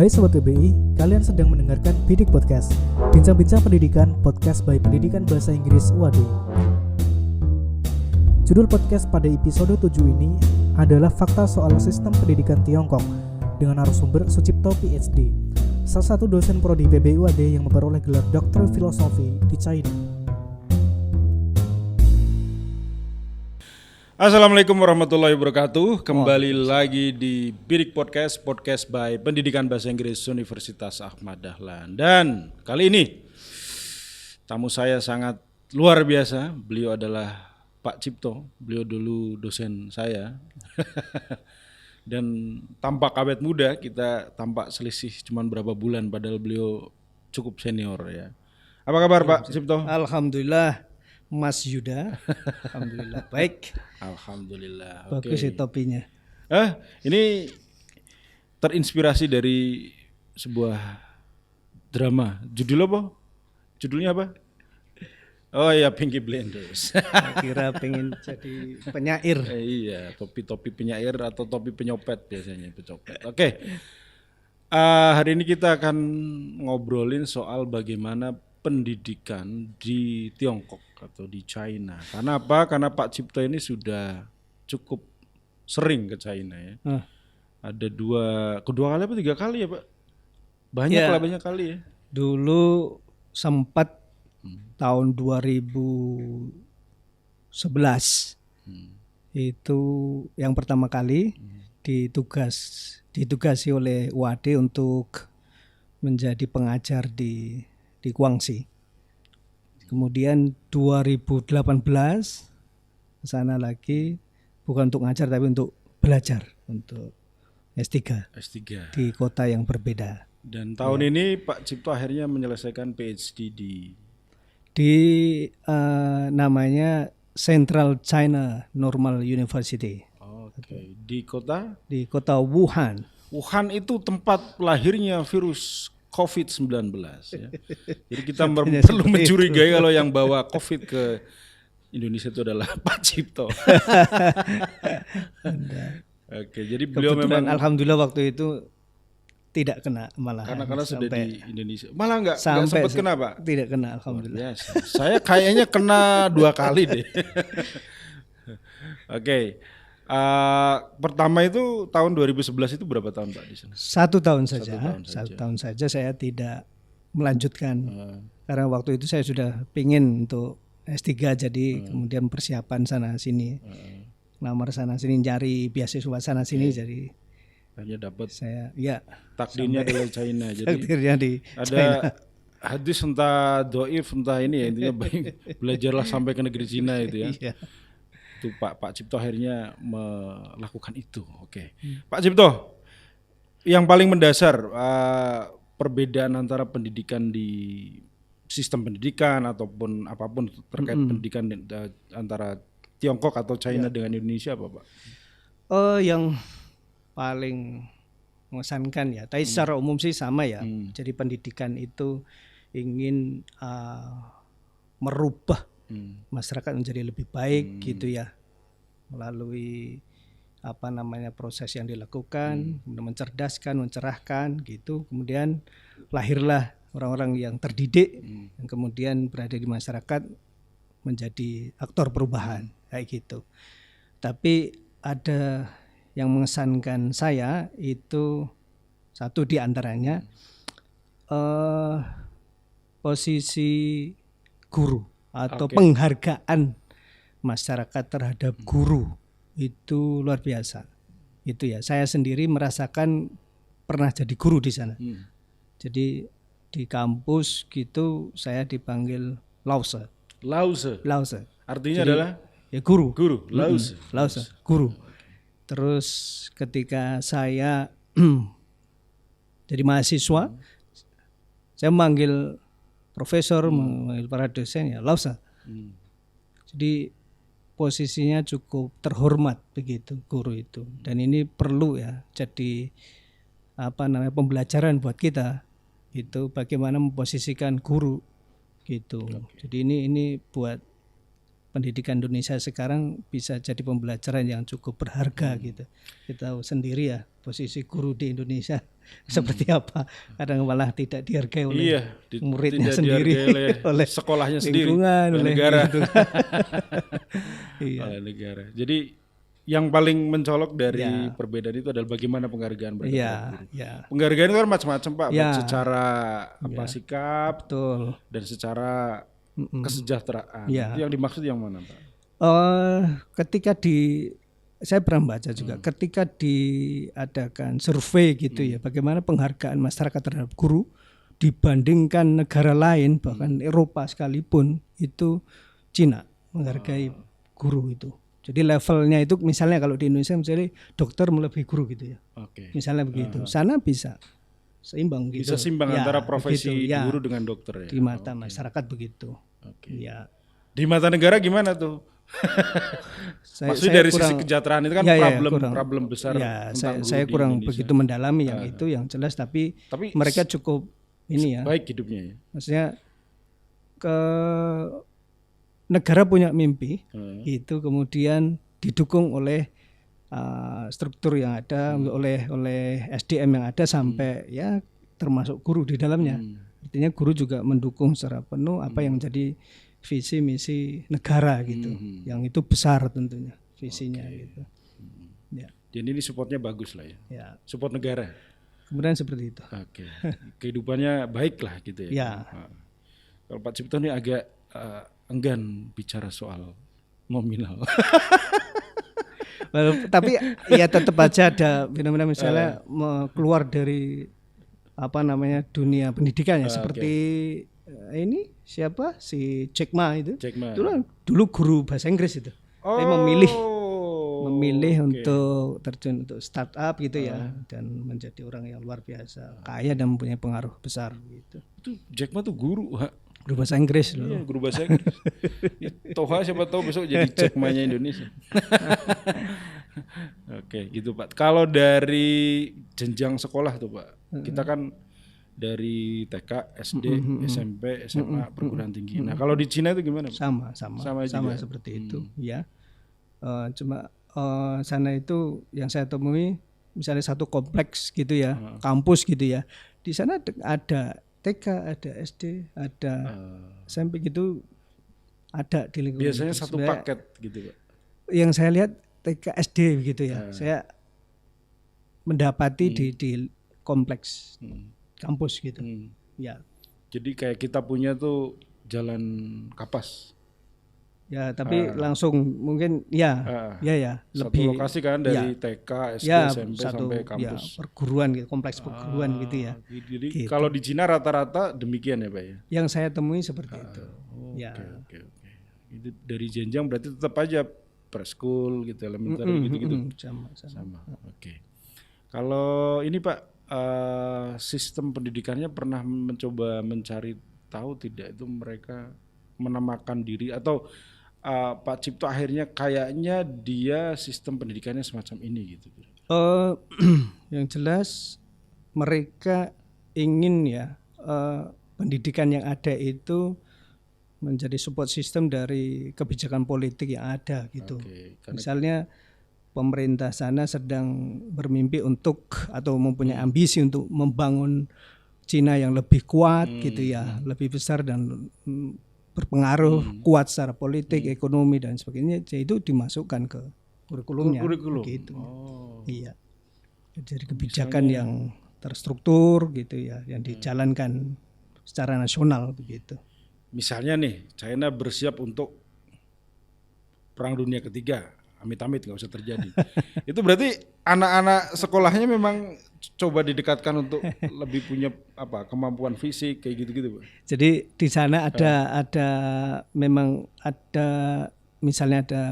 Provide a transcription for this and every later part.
Hai Sobat PBI, kalian sedang mendengarkan Bidik Podcast, bincang-bincang pendidikan podcast by Pendidikan Bahasa Inggris UAD. Judul podcast pada episode 7 ini adalah Fakta Soal Sistem Pendidikan Tiongkok dengan narasumber Sucipto PhD, salah satu dosen prodi PBI UAD yang memperoleh gelar Doktor Filosofi di China. Assalamualaikum warahmatullahi wabarakatuh. Kembali lagi di Bidik Podcast, podcast by Pendidikan Bahasa Inggris Universitas Ahmad Dahlan. Dan kali ini tamu saya sangat luar biasa. Beliau adalah Pak Cipto. Beliau dulu dosen saya. Dan tampak awet muda, kita tampak selisih cuma berapa bulan padahal beliau cukup senior ya. Apa kabar Pak Cipto? Alhamdulillah Mas Yuda. Alhamdulillah baik. Alhamdulillah. Bagus sih topinya. Ini terinspirasi dari sebuah drama. Judulnya apa? Oh ya, Pinky Blinders. Kira pengen jadi penyair. Iya, topi penyair atau topi penyopet biasanya, pencopet. Oke. Hari ini kita akan ngobrolin soal bagaimana pendidikan di Tiongkok atau di China. Karena apa? Karena Pak Cipto ini sudah cukup sering ke China ya. Ada kedua kali apa 3 kali ya Pak? Banyak kali ya. Dulu sempat tahun 2011 itu yang pertama kali ditugasi oleh UAD untuk menjadi pengajar di Guangxi. Kemudian 2018 ke sana lagi bukan untuk ngajar tapi untuk belajar untuk S3 di kota yang berbeda. Dan tahun ini Pak Cipto akhirnya menyelesaikan PhD di namanya Central China Normal University. Oke. Di kota Wuhan. Wuhan itu tempat lahirnya virus COVID-19 ya. Jadi kita perlu mencurigai kalau yang bawa COVID ke Indonesia itu adalah Pak Cipto. Oke, jadi beliau kebetulan memang alhamdulillah waktu itu tidak kena malah. Karena sudah di Indonesia. Malah enggak sempat kena, Pak. Tidak kena alhamdulillah. Saya kayaknya kena 2 kali deh. Oke. Pertama itu tahun 2011 itu berapa tahun Pak di sana? 1 tahun saja. 1 tahun saja saya tidak melanjutkan. Karena waktu itu saya sudah pingin untuk S3 jadi kemudian persiapan sana sini. Lamar sana sini cari beasiswa sana sini jadi hanya dapat saya takdirnya adalah China. Jadi takdirnya di ada China. Hadis entah doif entah ini ya intinya belajarlah sampai ke negeri Cina itu ya. Iya. Itu Pak Cipto akhirnya melakukan itu. Oke. Pak Cipto, yang paling mendasar perbedaan antara pendidikan di sistem pendidikan ataupun apapun terkait pendidikan antara Tiongkok atau China dengan Indonesia apa Pak? Yang paling mengesankan ya, tapi secara umum sih sama ya. Jadi pendidikan itu ingin merubah masyarakat menjadi lebih baik gitu ya, melalui proses yang dilakukan, mencerdaskan, mencerahkan gitu, kemudian lahirlah orang-orang yang terdidik yang kemudian berada di masyarakat menjadi aktor perubahan kayak gitu. Tapi ada yang mengesankan saya itu satu di antaranya posisi guru atau penghargaan masyarakat terhadap guru itu luar biasa. Itu ya, saya sendiri merasakan pernah jadi guru di sana. Jadi di kampus gitu saya dipanggil Lause. Artinya adalah ya guru. Lause. Guru. Terus ketika saya jadi mahasiswa, saya memanggil profesor, memanggil para dosen ya Lause. Jadi posisinya cukup terhormat begitu guru itu. Dan ini perlu ya jadi pembelajaran buat kita itu bagaimana memposisikan guru gitu. Jadi ini buat pendidikan Indonesia sekarang bisa jadi pembelajaran yang cukup berharga gitu. Kita tahu sendiri ya posisi guru di Indonesia seperti apa. Kadang malah tidak dihargai oleh muridnya tidak sendiri, dihargai oleh sekolahnya sendiri, lingkungan, oleh oleh negara. Iya. Oleh negara. Jadi yang paling mencolok dari Ya. perbedaan itu adalah bagaimana penghargaan mereka. Iya, terhadap guru. ya, Penghargaan itu kan macam-macam Pak, Ya. secara apa sikap betul. dan secara kesejahteraan. Ya. Itu yang dimaksud yang mana Pak? Ketika saya pernah baca juga, ketika diadakan survei gitu ya, bagaimana penghargaan masyarakat terhadap guru dibandingkan negara lain, bahkan Eropa sekalipun, itu Cina menghargai guru itu. Jadi levelnya itu misalnya kalau di Indonesia misalnya dokter melebihi guru gitu ya, Oke. misalnya begitu. Sana bisa seimbang gitu. Bisa simbang Ya, antara profesi begitu, ya. guru dengan dokter ya. Di mata masyarakat begitu. Oke. Ya. Di mata negara gimana tuh? Maksudnya dari sisi kesejahteraan itu kan problem besar. Ya, tentang saya guru di kurang Indonesia. begitu mendalami yang itu yang jelas, tapi mereka cukup ini ya. Baik hidupnya ya. Maksudnya ke negara punya mimpi itu kemudian didukung oleh struktur yang ada, oleh SDM yang ada sampai ya termasuk guru di dalamnya. Artinya guru juga mendukung secara penuh apa yang menjadi visi misi negara gitu, yang itu besar tentunya visinya gitu. Ya. Jadi ini supportnya bagus lah ya. Ya. Support negara. Kemudian seperti itu. Oke. Kehidupannya baik lah gitu ya. Ya. Kalau Pak Cipto ini agak enggan bicara soal nominal. Tapi ya tetap aja ada fenomena misalnya keluar dari apa namanya dunia pendidikan ya, seperti ini siapa si Jack Ma itu. Dulu guru bahasa Inggris itu. Dia memilih untuk terjun untuk startup gitu ya, dan menjadi orang yang luar biasa, kaya dan mempunyai pengaruh besar gitu. Itu Jack Ma tuh guru, Guru bahasa Inggris loh. Iya, guru bahasa Inggris. Toha siapa tahu besok jadi Jack Ma-nya Indonesia. Oke, gitu Pak. Kalau dari jenjang sekolah tuh Pak, kita kan dari TK, SD, SMP, SMA, perguruan tinggi. Nah, kalau di Cina itu gimana Pak? Sama seperti itu ya. Cuma sana itu yang saya temui misalnya satu kompleks gitu ya, kampus gitu ya. Di sana ada TK, ada SD, ada SMP gitu, ada di lingkungan. Biasanya satu paket gitu Pak. Yang saya lihat TK SD gitu ya. Saya mendapati di kompleks kampus gitu. Ya. Jadi kayak kita punya tuh jalan kapas. Ya, tapi langsung mungkin ya lebih satu lokasi kan dari TK, SD, SMP sampai kampus. Perguruan gitu, kompleks perguruan gitu ya. Jadi gitu. Kalau di Cina rata-rata demikian ya Pak ya. Yang saya temui seperti itu. Oke. Itu dari jenjang berarti tetap aja preschool gitu, elementer gitu-gitu. Sama. Oke. Kalau ini Pak, sistem pendidikannya pernah mencoba mencari tahu tidak itu mereka menamakan diri atau Pak Cipto akhirnya kayaknya dia sistem pendidikannya semacam ini gitu. Yang jelas mereka ingin ya pendidikan yang ada itu menjadi support system dari kebijakan politik yang ada gitu. Misalnya pemerintah sana sedang bermimpi untuk atau mempunyai ambisi untuk membangun Cina yang lebih kuat gitu ya, lebih besar dan berpengaruh, kuat secara politik, ekonomi dan sebagainya. Jadi itu dimasukkan ke kurikulumnya. Gitu. Iya. Jadi kebijakan yang terstruktur gitu ya, yang dijalankan secara nasional begitu. Misalnya nih, China bersiap untuk Perang Dunia Ketiga, amit-amit nggak usah terjadi. Itu berarti anak-anak sekolahnya memang coba didekatkan untuk lebih punya kemampuan fisik kayak gitu-gitu, Pak. Jadi di sana ada memang ada misalnya ada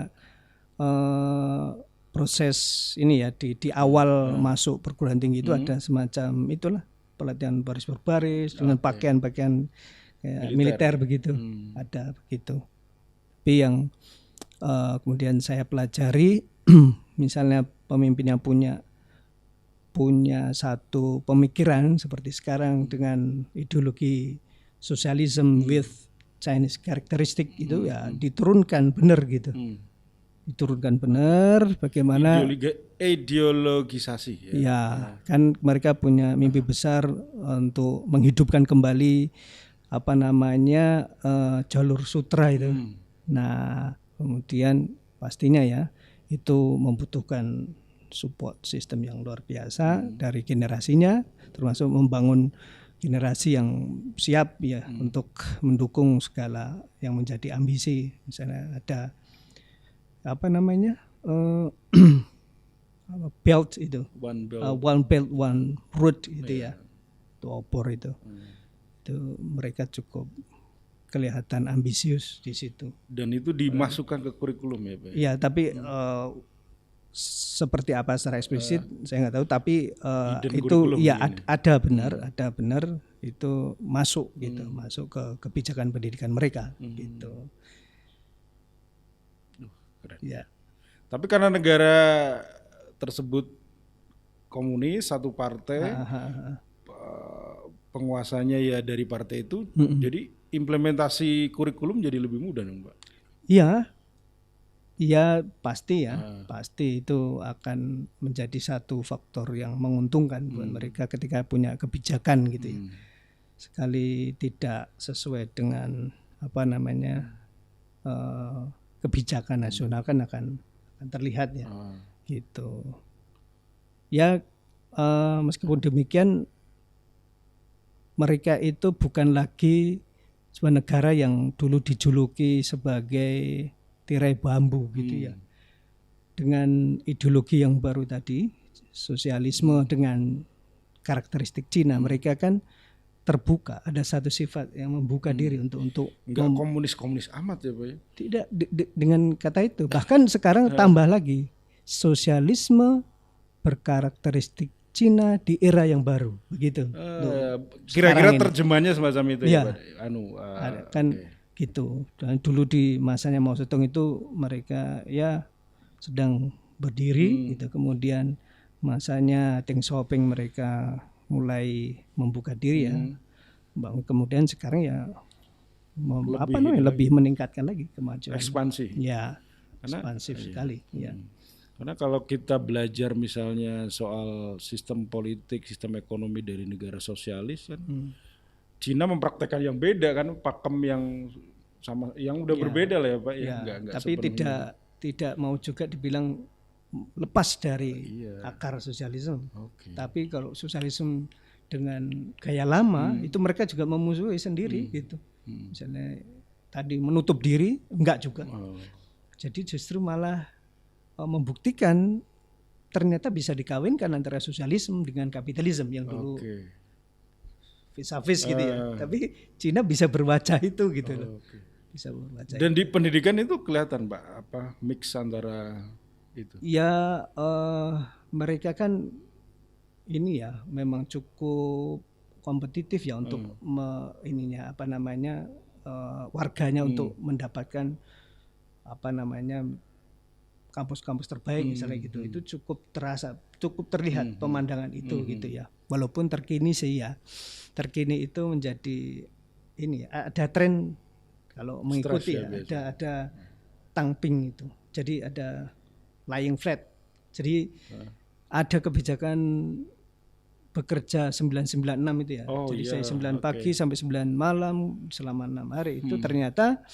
proses ini ya di awal masuk perguruan tinggi itu ada semacam itulah pelatihan baris berbaris dengan pakaian-pakaian militer begitu, ada begitu. Tapi yang kemudian saya pelajari misalnya pemimpinnya punya satu pemikiran seperti sekarang dengan ideologi sosialisme with Chinese karakteristik itu ya diturunkan benar gitu. Diturunkan benar bagaimana Ideologisasi ya. ya kan mereka punya mimpi besar untuk menghidupkan kembali apa namanya jalur sutra itu. Nah, kemudian pastinya ya itu membutuhkan support sistem yang luar biasa dari generasinya, termasuk membangun generasi yang siap ya untuk mendukung segala yang menjadi ambisi. Misalnya ada apa namanya belt itu, one belt one road itu ya, itu obor itu mereka cukup kelihatan ambisius di situ. Dan itu dimasukkan ke kurikulum ya Pak? Ya, tapi seperti apa secara eksplisit saya nggak tahu, tapi itu ya ada benar itu masuk gitu, masuk ke kebijakan pendidikan mereka gitu. Keren. Ya. Tapi karena negara tersebut komunis, satu partai, penguasanya ya dari partai itu, jadi implementasi kurikulum jadi lebih mudah dong Pak? Iya pasti ya, pasti itu akan menjadi satu faktor yang menguntungkan buat mereka ketika punya kebijakan gitu ya. Sekali tidak sesuai dengan apa namanya kebijakan nasional kan akan terlihat ya, gitu. Ya meskipun demikian mereka itu bukan lagi sebuah negara yang dulu dijuluki sebagai tirai bambu gitu ya. Dengan ideologi yang baru tadi, sosialisme dengan karakteristik Cina, mereka kan terbuka, ada satu sifat yang membuka diri untuk enggak komunis amat ya Pak ya? Tidak dengan kata itu. Bahkan sekarang tambah lagi, sosialisme berkarakteristik Cina di era yang baru, begitu. Kira-kira terjemahnya semacam itu ya, Pak? Kan gitu. Dan dulu di masanya Mao Zedong itu mereka ya sedang berdiri gitu. Kemudian masanya Deng Xiaoping mereka mulai membuka diri ya. Kemudian sekarang ya lebih meningkatkan lagi kemajuan. Ekspansi. Ya, ekspansif sekali. Ya. Karena kalau kita belajar misalnya soal sistem politik, sistem ekonomi dari negara sosialis kan, Cina mempraktekkan yang beda kan, pakem yang sama, yang udah berbeda lah ya Pak. Ya. Enggak tapi tidak mau juga dibilang lepas dari akar sosialisme. Tapi kalau sosialisme dengan gaya lama itu mereka juga memusuhi sendiri gitu. Misalnya tadi menutup diri, enggak juga. Jadi justru malah membuktikan ternyata bisa dikawinkan antara sosialisme dengan kapitalisme yang dulu vis-a-vis gitu ya. Tapi Cina bisa berwajah itu gitu loh. Bisa berwajah. Dan di pendidikan itu kelihatan Pak, apa mix antara itu. Ya mereka kan ini ya memang cukup kompetitif ya untuk warganya untuk mendapatkan kampus-kampus terbaik misalnya gitu. Itu cukup terlihat pemandangan itu gitu ya. Walaupun terkini itu menjadi ini ada tren kalau mengikuti ada tangping itu. Jadi ada lying flat. Jadi ada kebijakan bekerja 996 itu ya. Jadi saya 9 pagi sampai 9 malam selama 6 hari itu ternyata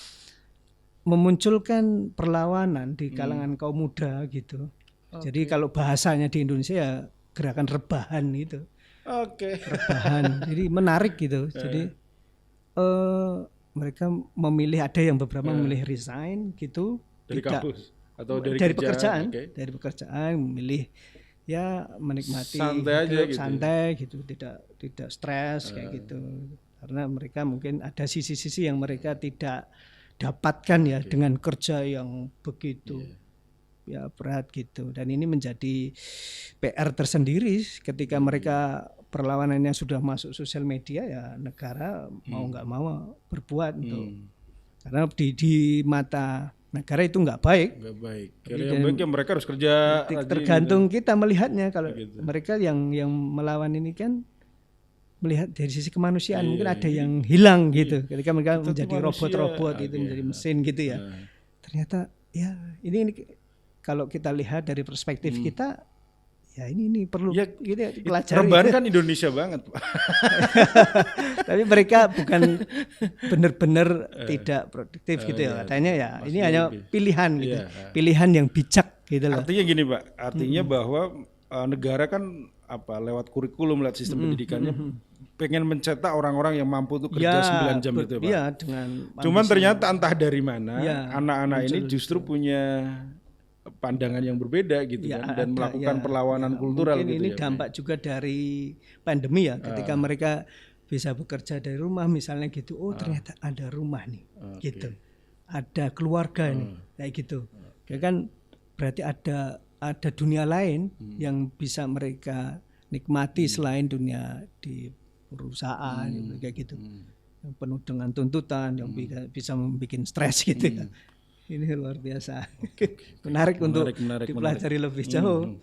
memunculkan perlawanan di kalangan kaum muda gitu. Jadi kalau bahasanya di Indonesia ya gerakan rebahan itu. Rebahan. Jadi menarik gitu. Jadi mereka memilih, ada yang beberapa memilih resign gitu. Dari kampus atau dari pekerjaan. Dari pekerjaan memilih ya menikmati santai gitu, tidak stres kayak gitu. Karena mereka mungkin ada sisi-sisi yang mereka tidak dapatkan ya dengan kerja yang begitu ya berat gitu. Dan ini menjadi PR tersendiri ketika mereka perlawanannya sudah masuk sosial media, ya negara mau nggak mau berbuat untuk karena di mata negara itu nggak baik. Yang baik ya mereka harus kerja. Tergantung gitu. Kita melihatnya kalau gitu. Mereka yang melawan ini kan melihat dari sisi kemanusiaan, Iya, mungkin ada iya. yang hilang gitu ketika mereka Kita tuh menjadi manusia, robot-robot itu oke. menjadi mesin gitu ya. Ternyata ya ini kalau kita lihat dari perspektif kita, ya ini perlu Ya, gitu ya, pelajari. rebahan kan Indonesia banget, Pak. Tapi mereka bukan benar-benar tidak produktif gitu ya. Katanya ya ini hanya pilihan gitu. Iya. Pilihan yang bijak gitu loh. Artinya gini, Pak. Artinya bahwa negara kan lewat kurikulum, lewat sistem pendidikannya pengen mencetak orang-orang yang mampu tuh kerja 9 jam itu, Pak. Iya, dengan Cuman ambisi. ternyata entah dari mana Ya, anak-anak ini justru punya pandangan yang berbeda gitu Ya, kan, dan ada, melakukan ya, perlawanan ya. kultural Mungkin gitu ini ya. dampak juga dari pandemi ya, ketika mereka bisa bekerja dari rumah misalnya gitu. Oh, ternyata ada rumah nih, gitu. Ada keluarga nih, kayak gitu. Ya kan berarti ada dunia lain yang bisa mereka nikmati selain dunia di perusahaan kayak gitu. Yang penuh dengan tuntutan, yang bisa membuat stres gitu ya. Ini luar biasa. Menarik untuk dipelajari lebih jauh.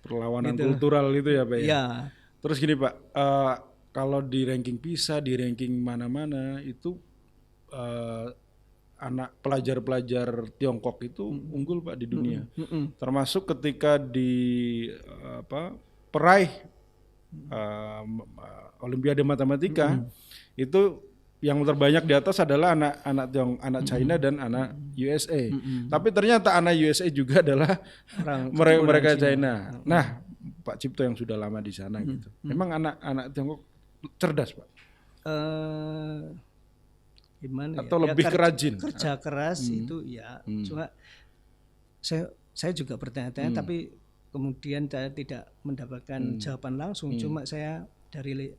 Perlawanan kultural itu ya, Pak ya. Ya. Terus gini, Pak, kalau di ranking PISA, di ranking mana-mana itu anak pelajar-pelajar Tiongkok itu unggul, Pak, di dunia. Termasuk ketika di peraih Olimpiade Matematika itu yang terbanyak di atas adalah anak China dan anak USA. Tapi ternyata anak USA juga adalah mereka China. Nah, Pak Cipto yang sudah lama di sana gitu. Memang anak Tiongkok cerdas, Pak. Gimana atau ya? lebih kerajin? Kerja keras itu ya. Cuma saya juga bertanya-tanya tapi kemudian saya tidak mendapatkan jawaban langsung. Cuma saya dari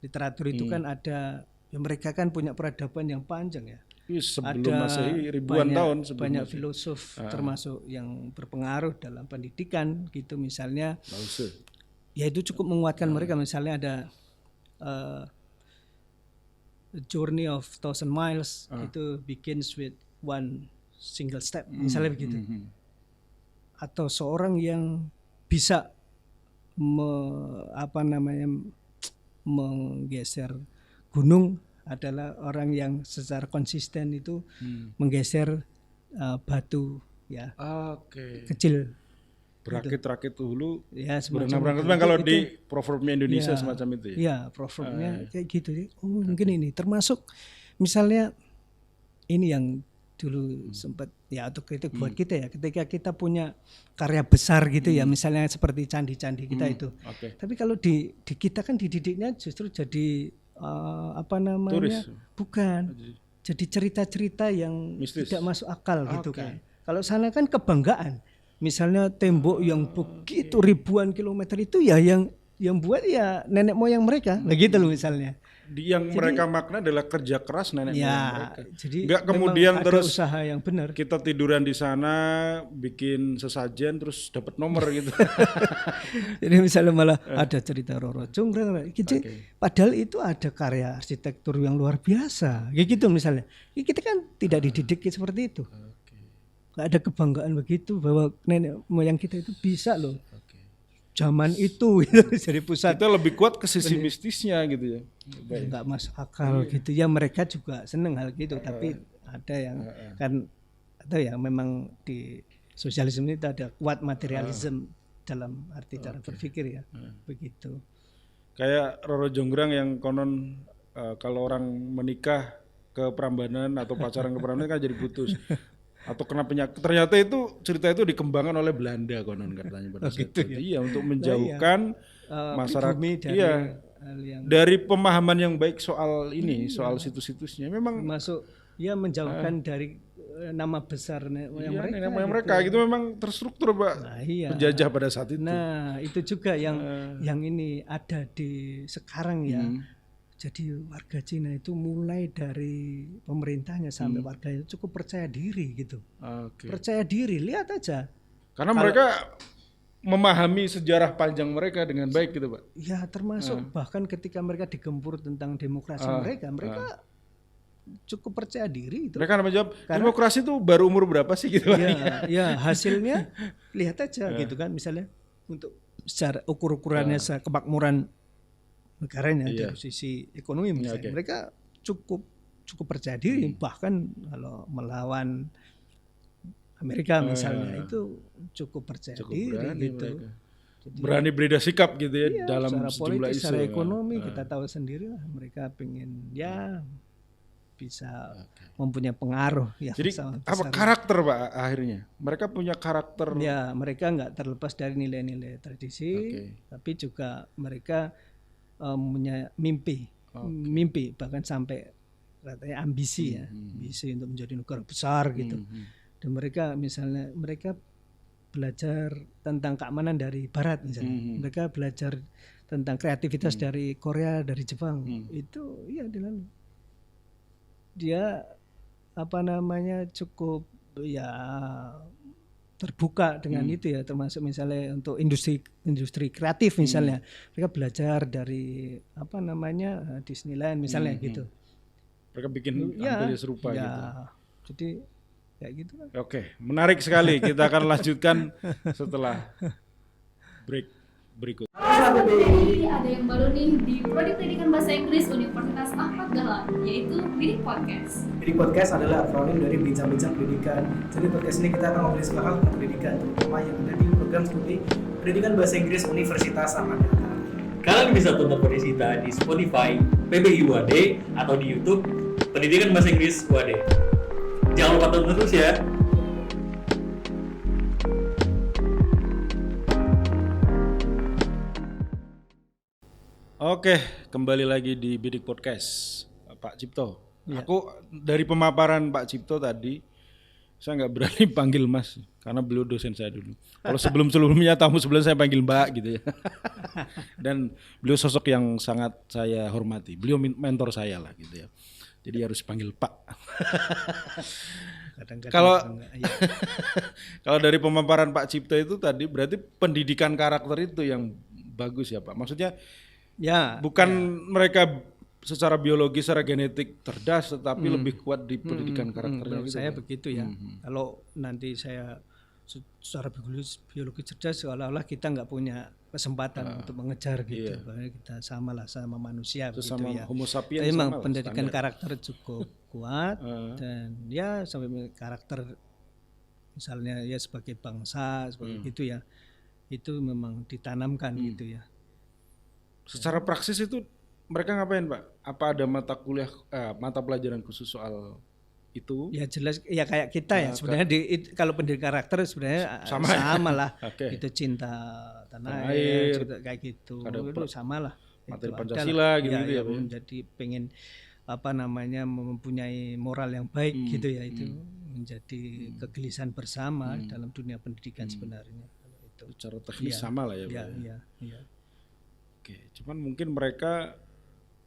literatur itu kan ada ya, mereka kan punya peradaban yang panjang ya. Sebelum Masehi ribuan tahun sebelum banyak filosof termasuk yang berpengaruh dalam pendidikan gitu misalnya. Ya itu cukup menguatkan mereka. Misalnya ada The Journey of Thousand Miles itu begins with one single step misalnya begitu. Atau seorang yang bisa menggeser gunung adalah orang yang secara konsisten itu menggeser batu ya kecil, berakit-rakit dulu ya berenang kalau di proverbnya Indonesia ya, semacam itu ya. Ya proverbnya kayak gitu. Oh mungkin ini termasuk misalnya ini yang dulu sempat ya atau kritik buat kita ya ketika kita punya karya besar gitu ya misalnya seperti candi-candi kita itu. Tapi kalau di kita kan dididiknya justru jadi turis. Bukan jadi cerita-cerita yang mistis, tidak masuk akal gitu kan. Kalau sana kan kebanggaan misalnya tembok yang begitu ribuan kilometer itu ya yang buat ya nenek moyang mereka gitu loh misalnya. Yang mereka makna adalah kerja keras nenek moyang mereka. Jadi nggak kemudian ada terus usaha yang benar. Kita tiduran di sana bikin sesajen terus dapat nomor gitu. Jadi misalnya malah ada cerita Roro Jonggrang gitu. Padahal itu ada karya arsitektur yang luar biasa. Kayak gitu misalnya. Kita kan tidak dididik seperti itu. Nggak ada kebanggaan begitu bahwa nenek moyang kita itu bisa loh. Zaman itu jadi pusat. Kita lebih kuat ke sisi mistisnya gitu ya. Enggak masuk akal gitu ya, mereka juga seneng hal gitu tapi ada yang kan atau ya memang di sosialisme itu ada kuat materialisme dalam arti cara berpikir ya. Begitu. Kayak Roro Jonggrang yang konon kalau orang menikah ke Prambanan atau pacaran ke Prambanan kan jadi putus. Atau kena penyakit. Ternyata itu cerita itu dikembangkan oleh Belanda konon katanya pada saat itu. Iya, untuk menjauhkan masyarakat dari pemahaman yang baik soal ini, soal situs-situsnya. Memang masuk ya menjauhkan dari nama besar mereka gitu memang terstruktur, Pak. Penjajah pada saat itu. Nah, itu juga yang ini ada di sekarang ya. Jadi warga Cina itu mulai dari pemerintahnya sampai warganya cukup percaya diri gitu. Percaya diri, lihat aja. Karena mereka memahami sejarah panjang mereka dengan baik gitu, Pak. Ya termasuk bahkan ketika mereka digempur tentang demokrasi mereka cukup percaya diri. Itu. Mereka menjawab demokrasi itu baru umur berapa sih gitu, Pak? Ya hasilnya lihat aja gitu kan misalnya untuk secara ukur-ukurannya kemakmuran negaranya Iya. dari sisi ekonomi misalnya. Oke. Mereka cukup percaya diri, bahkan kalau melawan Amerika misalnya itu cukup percaya Cukup diri berani gitu. mereka. Jadi, Berani beda sikap gitu ya iya, dalam secara sejumlah politik, isu. secara ekonomi Ah. kita tahu sendiri lah, mereka pengen ya bisa mempunyai pengaruh ya. Jadi sangat apa besar. karakter Pak akhirnya? Mereka punya karakter. Ya, mereka nggak terlepas dari nilai-nilai tradisi, Oke. tapi juga mereka punya mimpi bahkan sampai katanya ambisi ya, ambisi untuk menjadi negara besar gitu. Dan mereka misalnya belajar tentang keamanan dari Barat misalnya, mereka belajar tentang kreativitas dari Korea, dari Jepang, itu ya dia cukup ya terbuka dengan itu ya, termasuk misalnya untuk industri kreatif misalnya, mereka belajar dari Disneyland misalnya gitu. Mereka bikin hampir serupa ya, gitu. Jadi kayak gitu kan. Oke, menarik sekali. Kita akan lanjutkan setelah break berikut. Sahabat PDI, ada yang baru nih di Prodi Pendidikan Bahasa Inggris Universitas Ahmad Dahlan, yaitu Bidik Podcast. Bidik Podcast adalah akronim dari bincang-bincang pendidikan. Jadi podcast ini kita akan membahas hal tentang pendidikan, terutama yang ada di program studi Pendidikan Bahasa Inggris Universitas Ahmad Dahlan. Kalian bisa tonton podcast kita di Spotify, PBI UAD, atau di YouTube Pendidikan Bahasa Inggris UAD. Jangan lupa tonton terus ya. Oke, kembali lagi di Bidik Podcast, Pak Cipto. Ya. Aku dari pemaparan Pak Cipto tadi, saya nggak berani panggil Mas karena beliau dosen saya dulu. Kalau sebelumnya tamu sebelum saya panggil Mbak gitu ya. Dan beliau sosok yang sangat saya hormati. Beliau mentor saya lah gitu ya. Jadi harus panggil Pak. Kadang-kadang Kalau ya. kalau dari pemaparan Pak Cipto itu tadi berarti pendidikan karakter itu yang bagus ya Pak. Maksudnya Ya, bukan mereka secara biologi, secara genetik cerdas, tetapi lebih kuat di pendidikan karakternya. menurut gitu, saya Pak. begitu ya. Kalau nanti saya secara biologi cerdas, seolah-olah kita nggak punya kesempatan untuk mengejar gitu. Karena kita samalah sama manusia Itu begitu sama ya. Homo sapiens. Tapi memang sama lah, pendidikan standar. karakter cukup kuat dan ya sampai karakter misalnya ya sebagai bangsa seperti itu ya, itu memang ditanamkan gitu ya. Secara praksis itu mereka ngapain Pak? Apa ada mata kuliah, mata pelajaran khusus soal itu? Ya jelas ya kayak kita ya sebenarnya kalau pendidikan karakter sebenarnya sama lah. Oke. Itu cinta tanah air, air, cinta kayak gitu. Itu sama lah. materi Itu Pancasila adalah, gitu-gitu ya, Pak? menjadi pengen mempunyai moral yang baik gitu ya, itu menjadi kegelisahan bersama dalam dunia pendidikan sebenarnya. Itu. Secara teknis Iya. sama lah ya Pak. Ya. Oke, cuman mungkin mereka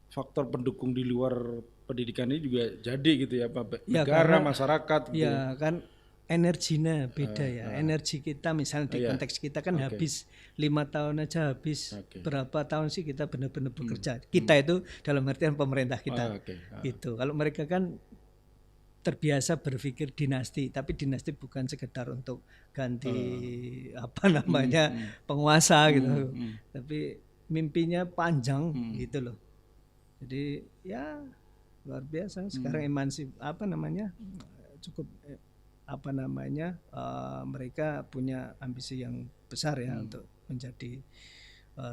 faktor pendukung di luar pendidikan ini juga jadi gitu ya Pak. Ya, Negara, karena- masyarakat gitu. Ya kan energinya beda ya. Energi kita misalnya di konteks kita kan habis 5 tahun aja habis. Berapa tahun sih kita benar-benar bekerja. Kita itu dalam artian pemerintah kita. Gitu. Kalau mereka kan terbiasa berpikir dinasti, tapi dinasti bukan sekedar untuk ganti penguasa gitu. Tapi mimpinya panjang gitu loh. Jadi ya luar biasa sekarang cukup mereka punya ambisi yang besar ya untuk menjadi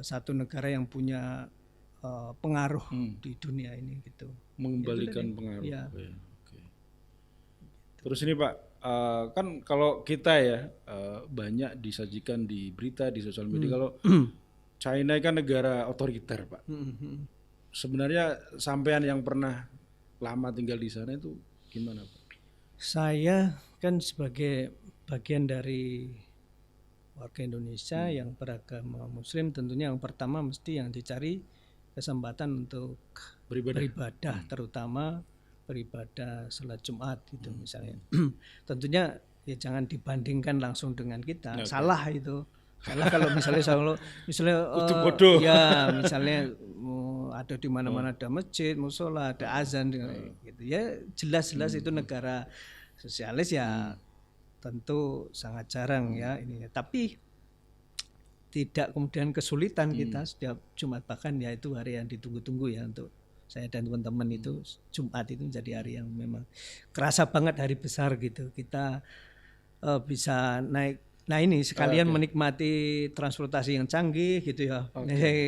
satu negara yang punya pengaruh di dunia ini gitu. Mengembalikan pengaruh. Ya. Oke. Terus ini Pak, kan kalau kita ya banyak disajikan di berita, di sosial media kalau China kan negara otoriter Pak. Sebenarnya sampean yang pernah lama tinggal di sana itu gimana Pak? Saya kan sebagai bagian dari warga Indonesia yang beragama Muslim, tentunya yang pertama mesti yang dicari kesempatan untuk beribadah, terutama beribadah sholat Jumat gitu misalnya. Tentunya ya jangan dibandingkan langsung dengan kita. Salah itu. Salah kalau misalnya bodoh. Ya misalnya ada di mana-mana ada masjid, musola, ada azan gitu. Ya jelas-jelas itu negara sosialis ya tentu sangat jarang ya ini. Tapi tidak kemudian kesulitan kita setiap Jumat, bahkan ya itu hari yang ditunggu-tunggu ya untuk saya dan teman-teman itu. Jumat itu menjadi hari yang memang kerasa banget hari besar gitu. Kita bisa naik. Nah ini sekalian menikmati transportasi yang canggih gitu ya,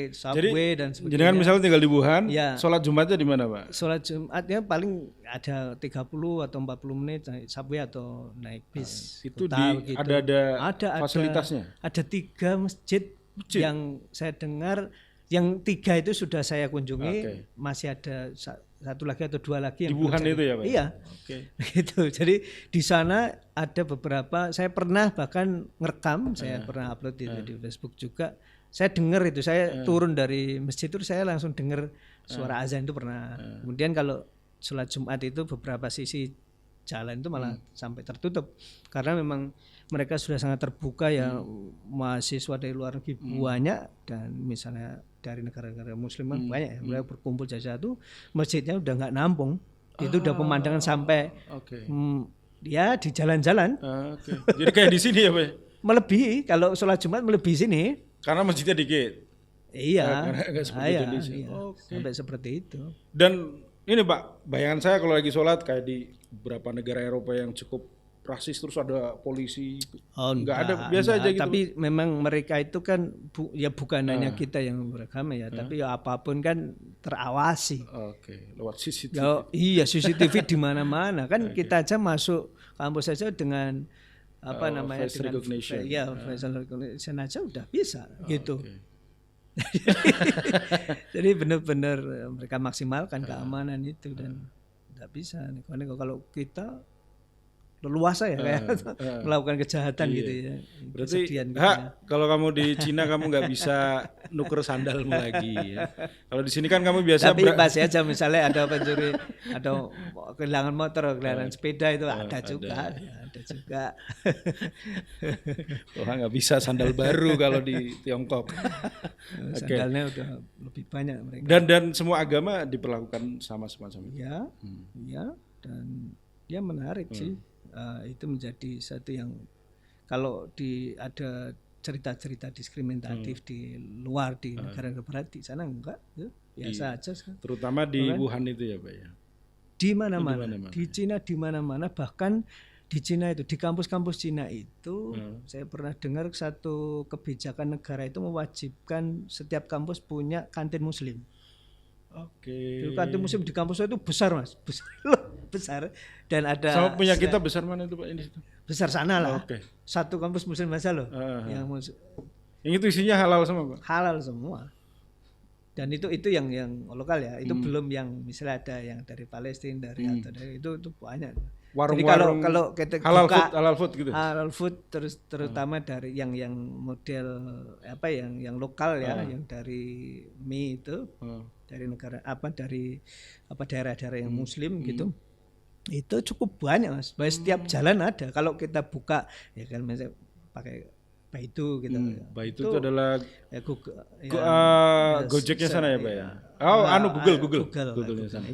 subway dan sebagainya. Jadi kan misalnya tinggal di Wuhan, Ya. sholat Jumatnya di mana Pak? Sholat Jumatnya paling ada 30 atau 40 menit naik subway atau naik bis. Itu kota di gitu. ada fasilitasnya. Ada 3 masjid yang saya dengar, yang 3 itu sudah saya kunjungi, masih ada satu lagi atau 2 lagi yang Di Wuhan belum itu ya Pak? Iya. Oke. Gitu. Jadi di sana ada beberapa, saya pernah bahkan ngerekam, saya pernah upload di Facebook juga. Saya dengar itu, saya turun dari masjid itu saya langsung dengar suara azan itu pernah. Kemudian kalau sholat Jumat itu beberapa sisi jalan itu malah sampai tertutup karena memang mereka sudah sangat terbuka ya, mahasiswa dari luar negeri banyak dan misalnya dari negara-negara muslim banyak ya, mereka berkumpul di satu masjidnya udah nggak nampung, itu udah pemandangan sampai ya di jalan-jalan. Oke. Jadi kayak di sini ya Pak? Melebihi, kalau sholat Jumat melebihi sini. Karena masjidnya dikit. Iya. Karena nggak seperti Indonesia. Iya. Sampai seperti itu. Dan ini Pak, bayangan saya kalau lagi sholat kayak di beberapa negara Eropa yang cukup rasis terus ada polisi. Nggak ada, biasa aja gitu. Tapi memang mereka itu kan ya bukan hanya kita yang beragama ya, tapi ya apapun kan terawasi. Oke, lewat CCTV. Ya, iya CCTV di mana-mana kan. Kita aja masuk kampus saja dengan apa namanya, face dengan recognition. ya facial recognition aja udah bisa gitu. Jadi benar-benar mereka maksimalkan keamanan itu dan nggak bisa nih kalau kita leluasa ya kayak melakukan kejahatan gitu ya. Berarti Kesedihan gitu Hak, ya. kalau kamu di Cina kamu nggak bisa nuker sandalmu lagi ya. Kalau di sini kan kamu biasa Tapi masih aja misalnya ada pencuri atau kehilangan motor, kehilangan sepeda itu ada juga. Ya, ada juga. Wah, nggak bisa sandal baru kalau di Tiongkok. Sandalnya udah lebih banyak mereka. Dan semua agama diperlakukan sama semacam itu. Ya, ya, dan dia menarik sih. Itu menjadi satu yang kalau ada cerita-cerita diskriminatif di luar di negara-negara barat, di sana enggak, ya, biasa aja. Terutama di Wuhan itu ya Pak ya. Di mana-mana, di Cina di mana-mana, bahkan di Cina itu, di kampus-kampus Cina itu, saya pernah dengar satu kebijakan negara itu mewajibkan setiap kampus punya kantin muslim. Oke. Kantin muslim di kampus itu besar Mas, besar dan ada. Sama punya kita besar mana itu Pak ini? Besar sana lah. Oke. Satu kampus muslim aja loh, yang itu isinya halal semua Pak. halal semua. Dan itu yang lokal ya, itu belum yang misalnya ada yang dari Palestina atau dari itu banyak. Warung-warung Jadi kalau kita halal food gitu. Halal food terutama dari yang model apa yang lokal ya, yang dari mie itu dari negara dari daerah-daerah yang muslim gitu. Itu cukup banyak Mas. Setiap jalan ada. Kalau kita buka ya kan misalnya pakai Baidu gitu. Baidu itu adalah Google, Gojeknya sana ya Pak ya. Google-nya sana.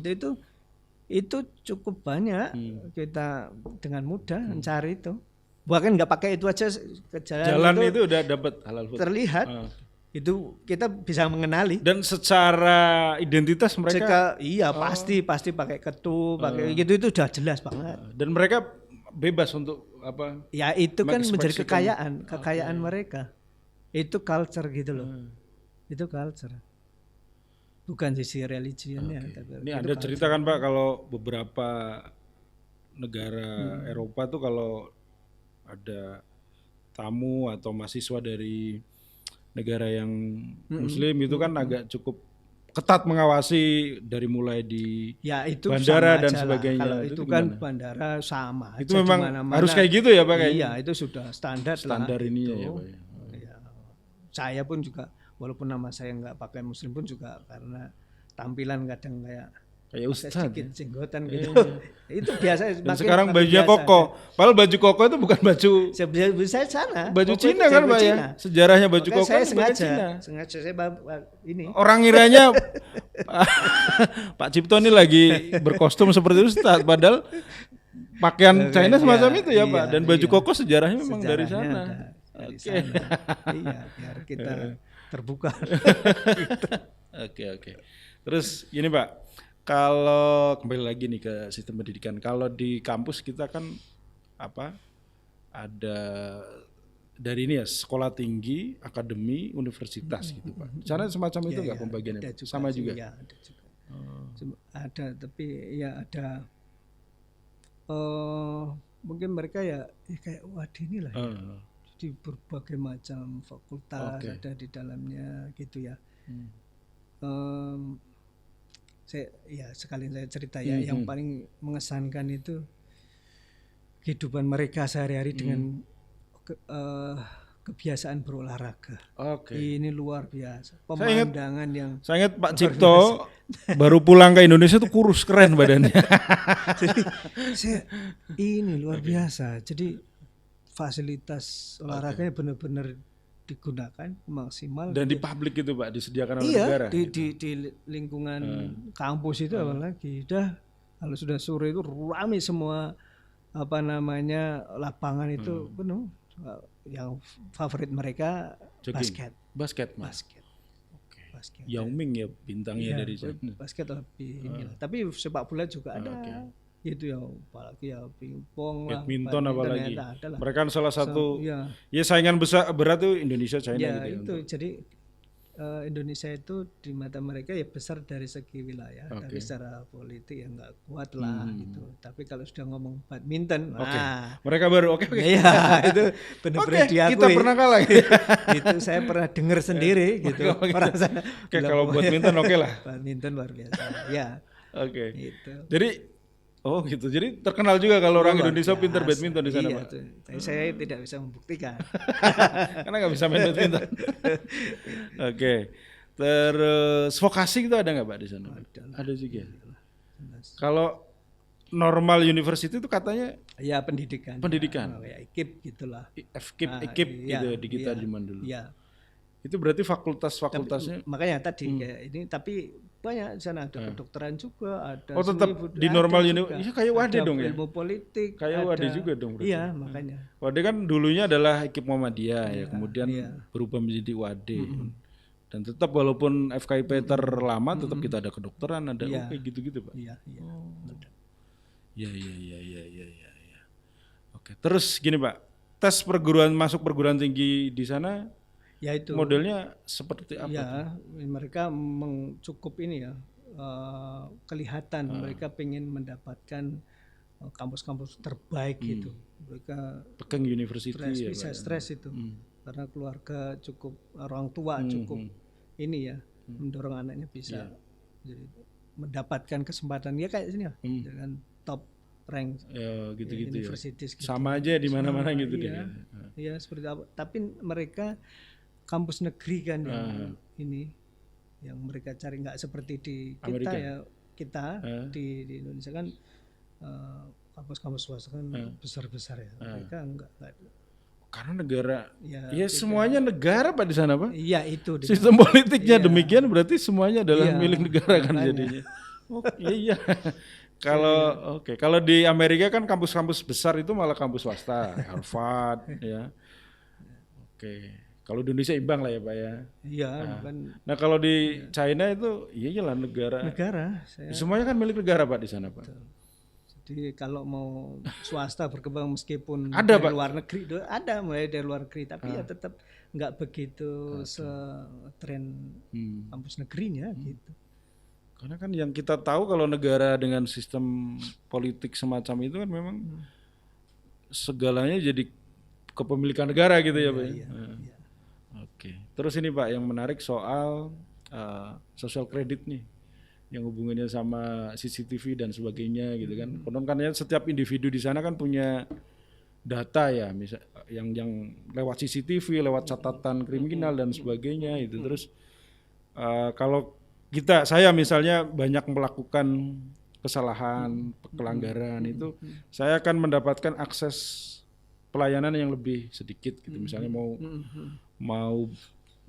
Itu cukup banyak kita dengan mudah mencari itu. Bahkan nggak pakai itu aja ke jalan itu udah dapat halal food. Terlihat. Itu kita bisa mengenali. Dan secara identitas mereka pasti pakai ketu, pakai gitu itu udah jelas banget. Dan mereka bebas untuk apa? Ya itu kan menjadi kekayaan mereka. Itu culture gitu loh. Itu culture. Bukan sisi religiannya. Ini Anda cerita kan Pak kalau beberapa negara Eropa tuh kalau ada tamu atau mahasiswa dari negara yang muslim itu kan agak cukup ketat mengawasi dari mulai di bandara dan sebagainya. Kalau itu kan gimana? Bandara sama. Itu memang harus kayak gitu ya Pak? Iya, itu sudah standar ini itu. ya Pak. Ya. Saya pun juga walaupun nama saya nggak pakai muslim pun juga karena tampilan kadang kayak ustaz sedikit jenggotan gitu. Itu biasa. Dan sekarang bajunya koko. Padahal baju koko itu bukan baju saya sana. Baju Cina kan Pak ya. Sejarahnya baju koko saya kan sengaja saya ini. Orang ngiranya Pak Cipto ini lagi berkostum seperti ustaz, padahal pakaian China semacam itu ya Pak. Dan baju koko sejarahnya memang dari sana. dari sana. Iya, biar kita terbuka. Oke. Terus gini Pak, kalau kembali lagi nih ke sistem pendidikan, kalau di kampus kita kan ada dari ini ya sekolah tinggi, akademi, universitas gitu Pak. Di sana semacam itu nggak pembagiannya? Ada Pak? Sama juga. Ya, ada juga. Ada, tapi ya ada mungkin mereka ya kayak wadah inilah ya. Jadi berbagai macam fakultas ada di dalamnya gitu ya. Sekalian saya cerita ya, yang paling mengesankan itu kehidupan mereka sehari-hari dengan kebiasaan berolahraga. Ini luar biasa. Pemandangan Saya ingat Pak Cipto baru pulang ke Indonesia tuh kurus keren badannya. Jadi ini luar biasa. Jadi fasilitas olahraganya benar-benar digunakan maksimal. Dan di publik itu Pak disediakan oleh negara. Di lingkungan kampus itu apalagi. Kalau sudah sore itu ramai semua lapangan itu penuh. Yang favorit mereka Jogging. Basket. Basket. Yao Ming ya bintangnya dari sana. Basket lebih inilah. Tapi sepak bola juga ada. Itu ya apalagi ya pingpong lah. Badminton apalagi. Ada lah. Mereka kan salah satu ya saingan besar berat tuh Indonesia China ya, gitu. Itu jadi Indonesia itu di mata mereka ya besar dari segi wilayah, tapi secara politik ya nggak kuat lah gitu. Tapi kalau sudah ngomong badminton, mereka baru ya itu benar-benar diakui. Kita pernah kalah. Itu saya pernah dengar sendiri gitu. Kalau badminton lah. Badminton luar biasa. Ya. Gitu. Jadi terkenal juga kalau orang Indonesia pintar badminton di sana, Pak. Tapi saya tidak bisa membuktikan. Karena nggak bisa main badminton. Terus vokasi itu ada nggak Pak di sana? Ada juga. Kalau normal university itu katanya ya pendidikan. Ya IKIP gitulah. IKIP gitu di kita zaman dulu. Iya. Itu berarti fakultasnya. Makanya tadi kayak ini, tapi banyak di sana ada kedokteran juga, ada tetap di normal university kayak WADE dong ya. Ilmu politik. Kayak WADE juga dong berarti. Iya, makanya. WADE kan dulunya adalah IKIP Muhammadiyah ya, kemudian berubah menjadi WADE. Dan tetap walaupun FKIP terlama tetap kita ada kedokteran, ada gitu-gitu Pak. Iya. Iya. Oke, terus gini Pak, tes masuk perguruan tinggi di sana ya itu modelnya seperti apa? Ya, mereka cukup ini ya, kelihatan mereka pengen mendapatkan kampus-kampus terbaik gitu. Mereka Peking University bisa stres itu karena keluarga cukup, orang tua cukup ini ya, mendorong anaknya bisa jadi mendapatkan kesempatan ya kayak sini ya, dengan top rank gitu-gitu universities gitu. Sama aja di mana-mana gitu deh. Iya, seperti apa. Tapi mereka kampus negeri kan yang ini yang mereka cari, nggak seperti di kita Amerika. Kita di Indonesia kan kampus-kampus swasta kan besar-besar ya. Mereka enggak. Karena negara ya semuanya negara Pak di sana Pak. Iya itu. Sistem politiknya demikian berarti semuanya adalah milik negara kan jadinya. Iya. Kalau di Amerika kan kampus-kampus besar itu malah kampus swasta, Harvard ya. Kalau di Indonesia imbang lah ya Pak ya. Iya. Nah kalau di China itu iyalah negara. Semuanya kan milik negara Pak di sana Pak. Jadi kalau mau swasta berkembang meskipun ada, dari luar negeri ada mulai dari luar negeri, tapi ya tetap nggak begitu setren kampus negerinya gitu. Karena kan yang kita tahu kalau negara dengan sistem politik semacam itu kan memang segalanya jadi kepemilikan negara gitu ya Pak. Iya. Terus ini Pak yang menarik soal social credit nih, yang hubungannya sama CCTV dan sebagainya gitu kan. Konon kan ya setiap individu di sana kan punya data ya, misal yang lewat CCTV, lewat catatan kriminal dan sebagainya itu. Terus kalau saya misalnya banyak melakukan kesalahan, pelanggaran itu, saya akan mendapatkan akses pelayanan yang lebih sedikit gitu. Misalnya mau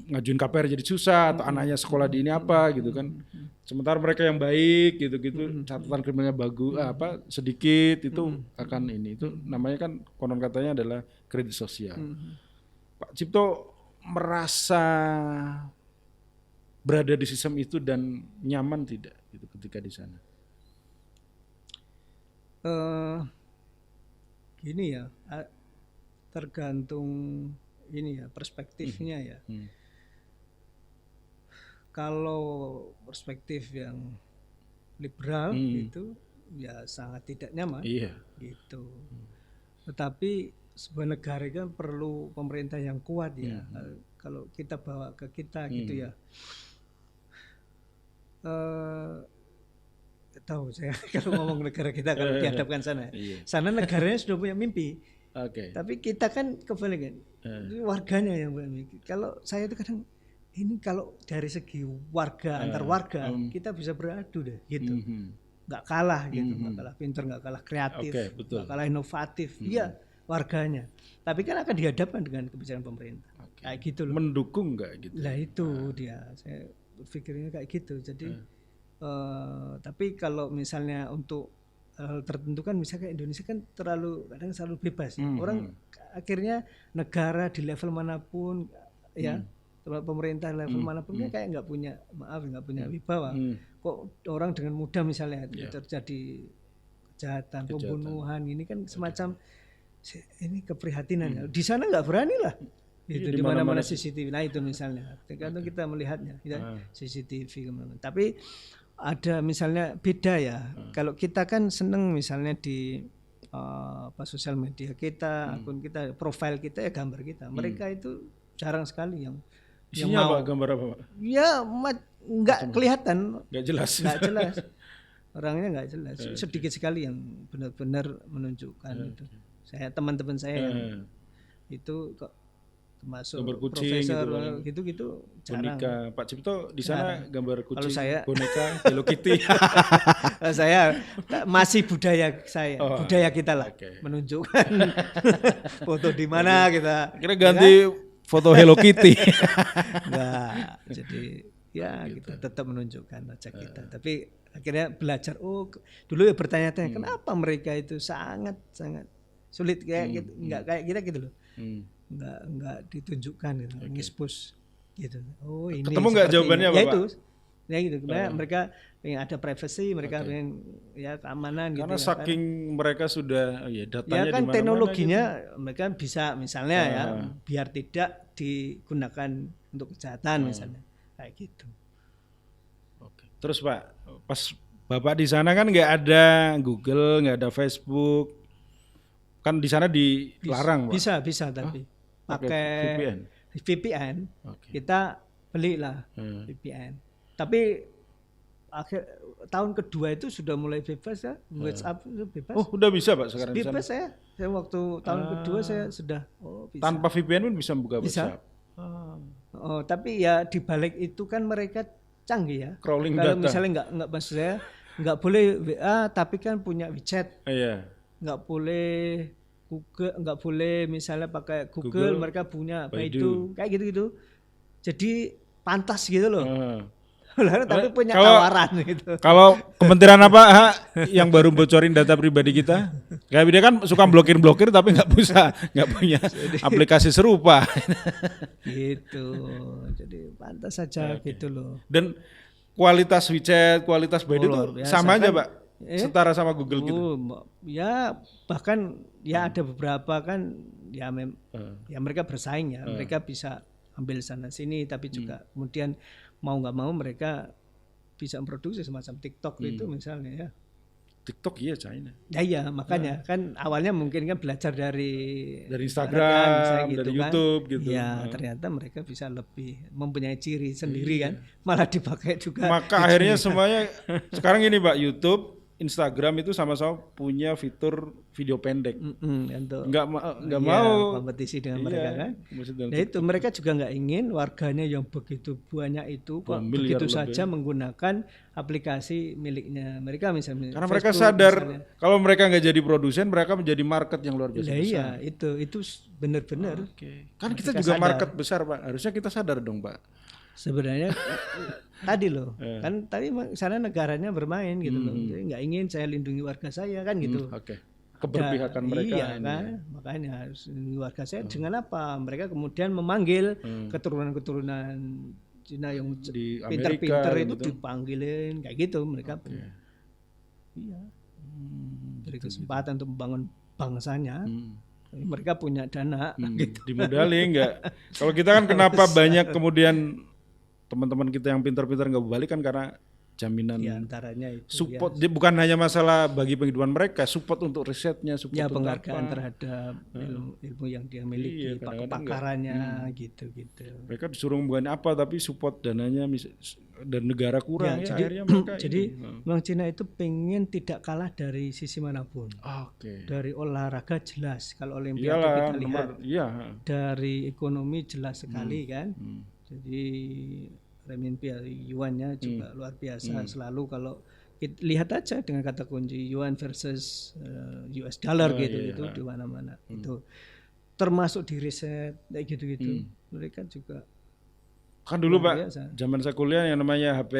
ngajuin KPR jadi susah, atau anaknya sekolah di ini apa gitu kan. Sementara mereka yang baik gitu-gitu, catatan kriminalnya bagus, sedikit itu akan ini. Itu namanya kan konon katanya adalah kredit sosial. Pak Cipto merasa berada di sistem itu dan nyaman tidak gitu ketika di sana? Gini ya, tergantung ini ya perspektifnya ya. Kalau perspektif yang liberal itu ya sangat tidak nyaman Iya. gitu. Tetapi sebuah negara kan perlu pemerintah yang kuat ya. Kalau kita bawa ke kita gitu ya. Tahu saya kalau ngomong negara kita kalau dihadapkan sana. Sana negaranya sudah punya mimpi. Oke. Tapi kita kan kebalikan. Warganya yang punya mimpi. Kalau saya itu kadang ini kalau dari segi warga antar warga kita bisa beradu deh gitu. Nggak kalah gitu, nggak kalah pinter, nggak kalah kreatif, nggak kalah inovatif. Iya warganya. Tapi kan akan dihadapkan dengan kebijakan pemerintah. Kayak gitu loh. Mendukung nggak gitu? Lah itu dia. Saya berpikirnya kayak gitu. Jadi tapi kalau misalnya untuk hal tertentu kan misalnya Indonesia kan kadang selalu bebas. Orang akhirnya negara di level manapun ya pemerintah level manapun kan kayak nggak punya wibawa. Kok orang dengan mudah misalnya terjadi kejahatan, pembunuhan ini kan semacam ini keprihatinan. Di sana nggak berani lah. Itu di mana-mana CCTV. Nah itu misalnya, tergantung kita melihatnya, CCTV kemana. Tapi ada misalnya beda ya. Kalau kita kan seneng misalnya di sosial media kita, akun kita, profil kita ya gambar kita. Mereka itu jarang sekali yang isinya mau. apa, gambar apa, Pak? Ya nggak kelihatan. Nggak jelas. Nggak jelas. Orangnya nggak jelas. Sedikit sekali yang benar-benar menunjukkan itu. Teman-teman saya yang itu kok termasuk profesor gitu jarang. Boneka Pak Cipto di sana gambar kucing, saya, boneka, Hello Kitty. Saya masih budaya kita lah menunjukkan foto di mana kita. Kira ganti foto Hello Kitty. Enggak. Jadi ya kita tetap menunjukkan aja kita. Tapi akhirnya belajar. Dulu ya bertanya-tanya kenapa mereka itu sangat sulit kayak gitu, enggak kayak kita gitu loh. Enggak ditunjukkan gitu, nge-expose gitu. Ini ketemu enggak jawabannya apa, Pak? Ya gitu. Mereka pengen ada privacy, mereka pengen ya keamanan karena gitu. Saking mereka sudah datanya ya kan dimana-mana teknologinya gitu. Mereka bisa misalnya ya biar tidak digunakan untuk kejahatan misalnya kayak gitu. Oke. Terus Pak, pas Bapak di sana kan nggak ada Google, nggak ada Facebook, kan di sana dilarang, Pak? Bisa tapi pakai VPN. Kita belilah VPN. Tapi tahun kedua itu sudah mulai bebas ya, WhatsApp itu bebas. Oh, udah bisa Pak sekarang? Bebas saya waktu tahun kedua saya sudah bisa. Tanpa VPN pun bisa buka WhatsApp? Tapi ya di balik itu kan mereka canggih ya. Crawling kalau data. Misalnya nggak maksud saya nggak boleh WA tapi kan punya WeChat. Iya. Nggak boleh Google, nggak boleh misalnya pakai Google mereka punya Baidu kayak gitu-gitu. Jadi pantas gitu loh. Tapi punya tawaran gitu. Kalau kementerian apa yang baru bocorin data pribadi kita? Kayak dia kan suka blokir tapi nggak punya aplikasi serupa. Gitu. Jadi pantas saja gitu loh. Dan kualitas WeChat, kualitas Baidu itu sama aja Pak? Setara sama Google gitu? Ya bahkan ya ada beberapa kan ya mereka bersaing ya. Mereka bisa ambil sana sini tapi juga kemudian mau nggak mau mereka bisa memproduksi semacam TikTok itu misalnya ya. TikTok iya China. Ya makanya kan awalnya mungkin kan belajar dari Instagram, gitu dari kan. YouTube gitu. Ya ternyata mereka bisa lebih mempunyai ciri sendiri kan, malah dipakai juga. Maka akhirnya semuanya sekarang ini Pak, YouTube, Instagram itu sama-sama punya fitur video pendek. Nggak mau kompetisi dengan mereka kan. Nah itu mereka juga nggak ingin warganya yang begitu banyak itu kok begitu saja menggunakan aplikasi miliknya mereka misalnya. Karena mereka sadar kalau mereka nggak jadi produsen, mereka menjadi market yang luar biasa besar. Iya itu benar-benar. Kan kita juga market besar Pak. Harusnya kita sadar dong Pak. Sebenarnya tadi loh kan tadi sana negaranya bermain gitu loh, jadi nggak ingin saya lindungi warga saya kan gitu. keberpihakan mereka iya ini. kan, makanya harus warga saya dengan apa? Mereka kemudian memanggil keturunan-keturunan Cina yang Di pinter-pinter Amerika itu gitu. dipanggilin kayak gitu mereka. Iya. Beri kesempatan untuk membangun bangsanya. Mereka punya dana gitu. Dimodali enggak. Kalau kita kan kenapa banyak kemudian teman-teman kita yang pintar-pintar nggak balik kan karena jaminan Di antaranya itu support. Dia bukan hanya masalah bagi penghidupan mereka, support untuk risetnya, support ya untuk penghargaan apa. terhadap ilmu yang dia miliki, Iya, kadang-kadang kepakarannya gitu-gitu. Mereka disuruh bukan apa tapi support dananya dan negara kurang ya, jadi akhirnya mereka jadi ini. memang Cina itu pengen tidak kalah dari sisi manapun. Oke. Dari olahraga jelas, kalau olimpiade Iyalah, kita lihat, iya. dari ekonomi jelas sekali kan. Hmm. Jadi renminbi yuannya juga luar biasa selalu. Kalau kita lihat aja dengan kata kunci yuan versus US dollar gitu di mana-mana itu termasuk di riset kayak gitu-gitu. Mereka juga Kan dulu luar Pak, biasa. zaman saya kuliah yang namanya HP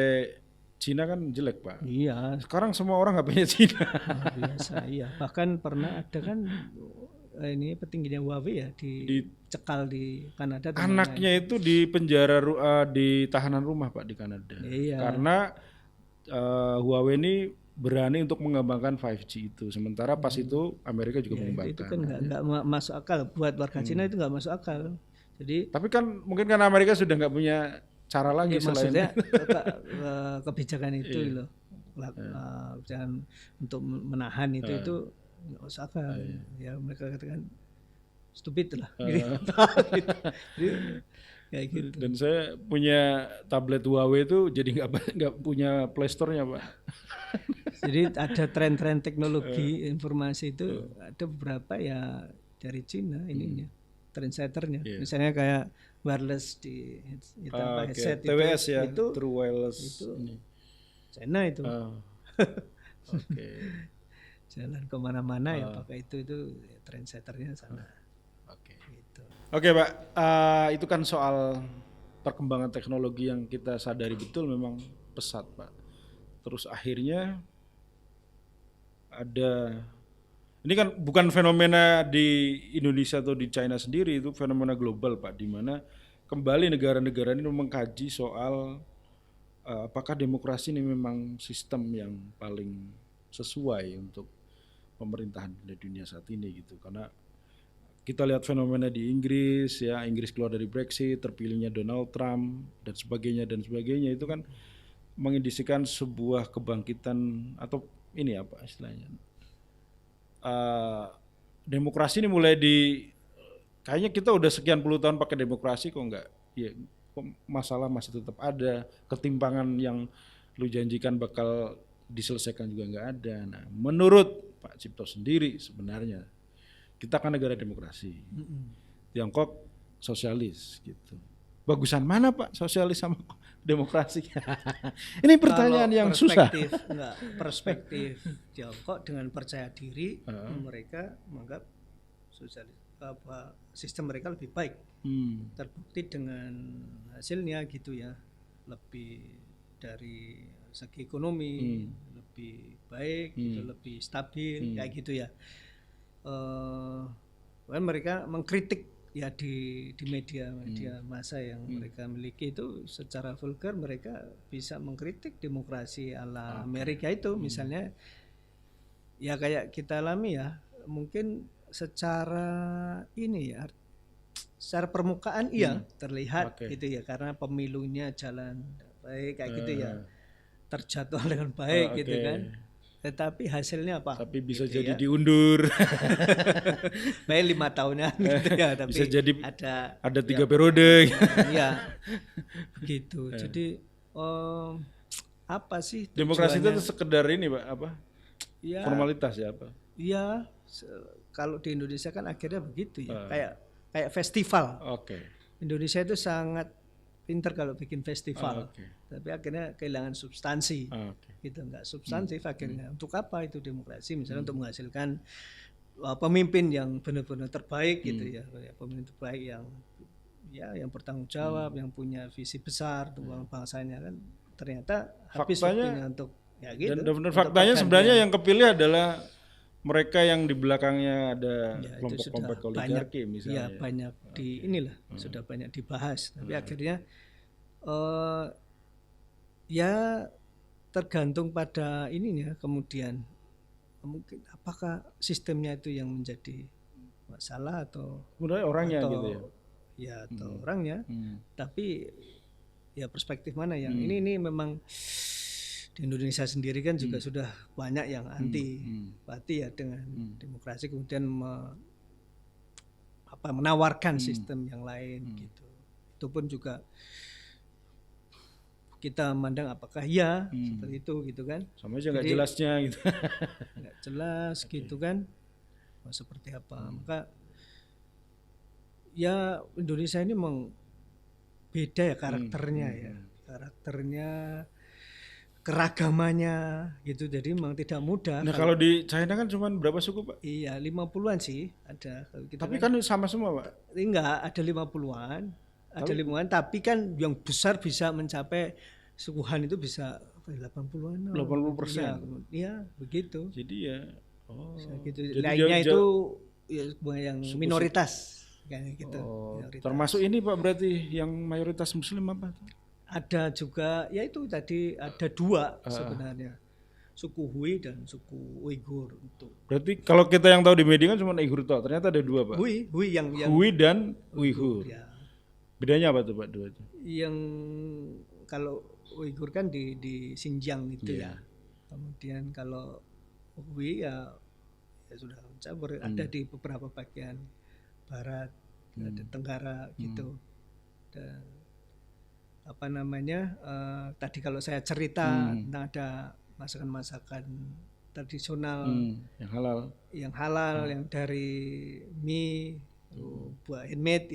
Cina kan jelek Pak. Iya, Sekarang semua orang HP-nya Cina. luar biasa. Iya, bahkan pernah ada kan ini petingginya Huawei ya dicekal di Kanada. Anaknya itu di penjara di tahanan rumah Pak di Kanada. Iya. Karena Huawei ini berani untuk mengembangkan 5G itu. Sementara pas itu Amerika juga mengembangkan. Itu kan nggak masuk akal buat warga Cina, itu nggak masuk akal. Jadi Tapi kan mungkin karena Amerika sudah nggak punya cara lagi selain maksudnya kebijakan itu loh, kebijakan untuk menahan itu nggak masuk akal. Ya mereka katakan stupid lah. Gitu. Jadi, kayak gitu. Dan saya punya tablet Huawei itu jadi nggak punya Play Store-nya Pak. Jadi ada tren-tren teknologi informasi itu ada beberapa ya dari Cina ininya, trendsetternya. Misalnya kayak wireless di headset TWS itu, ya, itu True Wireless. itu China itu. Oke. Jalan kemana-mana ya pakai itu trendsetternya sana. Oke. Gitu. Oke Pak, itu kan soal perkembangan teknologi yang kita sadari betul memang pesat Pak. Terus akhirnya ada, ini kan bukan fenomena di Indonesia atau di China sendiri, itu fenomena global Pak, di mana kembali negara-negara ini mengkaji soal apakah demokrasi ini memang sistem yang paling sesuai untuk pemerintahan di dunia saat ini gitu. Karena kita lihat fenomena di Inggris ya, Inggris keluar dari Brexit, terpilihnya Donald Trump dan sebagainya itu kan mengindisikan sebuah kebangkitan atau ini apa istilahnya, demokrasi ini mulai kayaknya kita udah sekian puluh tahun pakai demokrasi kok enggak ya, kok masalah masih tetap ada, ketimpangan yang lu janjikan bakal diselesaikan juga enggak ada. Nah menurut Pak Cipto sendiri sebenarnya kita kan negara demokrasi, Tiongkok sosialis gitu. Bagusan mana Pak sosialis sama demokrasi? Ini pertanyaan yang susah. Perspektif Tiongkok dengan percaya diri, mereka menganggap sosialis sistem mereka lebih baik. Terbukti dengan hasilnya gitu ya, lebih dari segi ekonomi lebih baik, gitu, lebih stabil kayak gitu ya. Kan mereka mengkritik ya di media massa yang mereka miliki itu secara vulgar, mereka bisa mengkritik demokrasi ala Amerika itu misalnya ya kayak kita alami ya, mungkin secara ini ya, secara permukaan terlihat gitu ya, karena pemilunya jalan baik kayak gitu ya, terjadwal dengan baik gitu kan. Tetapi hasilnya apa? Tapi bisa gitu jadi ya. diundur. Baik 5 tahunan gitu ya, tapi bisa jadi ada 3 periode. Ya, gitu. Jadi apa sih Demokrasi itu tujuannya? sekedar ini Pak, apa? Ya, Formalitas ya apa? iya, kalau di Indonesia kan akhirnya begitu ya, kayak festival. Oke. Indonesia itu sangat pinter kalau bikin festival, Oke. tapi akhirnya kehilangan substansi. Oke. Gitu, nggak substantif akhirnya. Untuk apa itu demokrasi? Misalnya untuk menghasilkan pemimpin yang benar-benar terbaik gitu ya, pemimpin terbaik yang bertanggung jawab, yang punya visi besar untuk bangsanya, kan ternyata habis Faktanya, waktunya untuk ya gitu. Dan benar untuk faktanya sebenarnya yang kepilih adalah mereka yang di belakangnya ada Ya, itu sudah kelompok-kelompok banyak, oligarki ya misalnya. banyak di inilah sudah banyak dibahas. Tapi akhirnya ya tergantung pada ininya kemudian mungkin apakah sistemnya itu yang menjadi masalah atau Sebenarnya orangnya gitu ya. ya atau orangnya. Hmm. Tapi ya perspektif mana yang ini memang di Indonesia sendiri kan juga sudah banyak yang anti ya dengan demokrasi kemudian menawarkan sistem yang lain gitu. Itu pun juga kita memandang apakah ya seperti itu gitu kan. Sama aja nggak Jadi, jelasnya gitu. nggak jelas gitu kan. Mau seperti apa. Maka ya Indonesia ini memang beda ya karakternya ya. Karakternya, keragamannya gitu. Jadi memang tidak mudah. Nah kalau di China kan cuma berapa suku Pak? Iya 50-an sih ada. Kalau kita Tapi kan sama semua Pak. enggak ada 50-an. Ada 50-an tapi kan yang besar bisa mencapai sukuhan itu bisa 80-an. 80%. Iya, begitu. Jadi ya Bisa gitu. jadi Lainnya itu jauh- ya, yang minoritas kayak gitu. Minoritas. termasuk ini Pak berarti yang mayoritas muslim apa? Ada juga ya itu tadi ada dua sebenarnya. Suku Hui dan suku Uighur itu. Berarti kalau kita yang tahu di media kan cuma Uighur toh, ternyata ada dua Pak. Hui yang Hui dan Uighur. ya, Bedanya apa tuh Pak dua itu? yang kalau Uighur kan di Xinjiang itu Iya. ya. Kemudian kalau Hui ya sudah mencampur ada di beberapa bagian barat, ada tenggara gitu. Dan apa namanya tadi kalau saya cerita tentang ada masakan-masakan tradisional Yang halal. yang dari mie buah handmade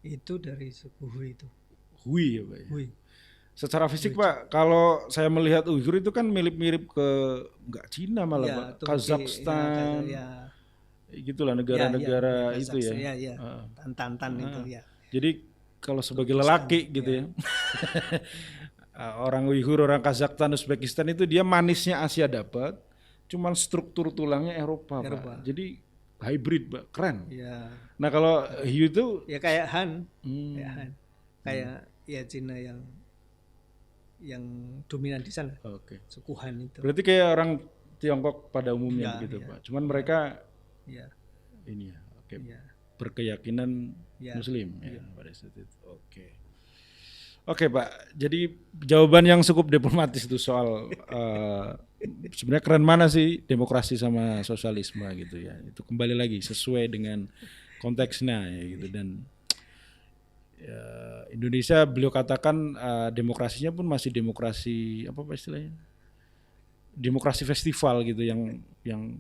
itu dari suku Hui itu. Hui ya Pak ya. Hui. Secara fisik Pak, kalau saya melihat Uighur itu kan mirip-mirip ke nggak Cina malah Ya, Pak, Turki, Kazakhstan, ya, gitulah negara-negara itu ya. Kazakhstan, ya. Tantan itu ya. Jadi kalau sebagai lelaki gitu ya, orang Uighur, orang Kazakhstan, Uzbekistan itu dia manisnya Asia dapat, cuman struktur tulangnya Eropa. Pak. Jadi hybrid Pak, keren. Ya. Nah kalau hiu itu, Ya kayak Han, kayak ya Cina yang dominan di sana. oke. Suku Han itu. Berarti kayak orang Tiongkok pada umumnya Ya, begitu ya. Pak. Cuman mereka Ya, ini ya, oke, ya. berkeyakinan Ya. Muslim ya pada saat itu. Oke. Oke Pak, jadi jawaban yang cukup diplomatis itu soal sebenarnya keren mana sih demokrasi sama sosialisme gitu ya. Itu kembali lagi sesuai dengan konteksnya ya gitu dan ya, Indonesia beliau katakan demokrasinya pun masih demokrasi apa Pak istilahnya? Demokrasi festival gitu yang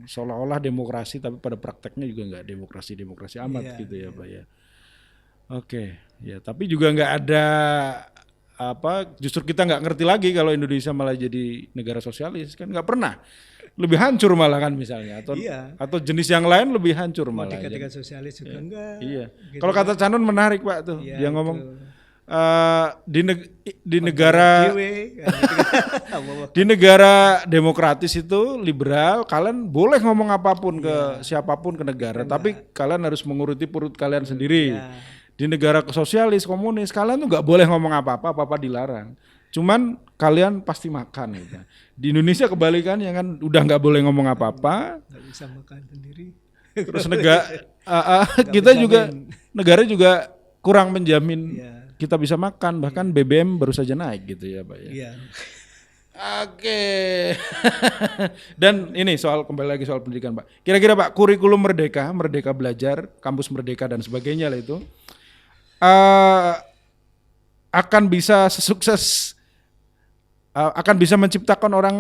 seolah-olah demokrasi tapi pada prakteknya juga nggak demokrasi amat Iya, gitu ya Pak ya. Oke, ya tapi juga nggak ada justru kita nggak ngerti lagi kalau Indonesia malah jadi negara sosialis kan nggak pernah lebih hancur malah kan misalnya atau jenis yang lain lebih hancur Mau malah. dikatakan sosialis juga enggak. Iya. Gitu Kalau kata Canon menarik Pak tuh Ya, dia ngomong itu. di negara di negara demokratis itu liberal kalian boleh ngomong apapun ke siapapun ke negara tapi kalian harus menguruti perut kalian sendiri. Di negara sosialis komunis kalian tuh nggak boleh ngomong apa-apa dilarang. Cuman kalian pasti makan gitu. Di Indonesia kebalikannya kan udah nggak boleh ngomong apa-apa. Nggak bisa makan sendiri. Terus kita juga negara juga kurang menjamin kita bisa makan bahkan BBM baru saja naik gitu ya Pak ya. Iya. Oke. Dan ini kembali lagi soal pendidikan Pak. Kira-kira Pak kurikulum Merdeka Belajar, Kampus Merdeka dan sebagainya lah itu akan bisa akan bisa menciptakan orang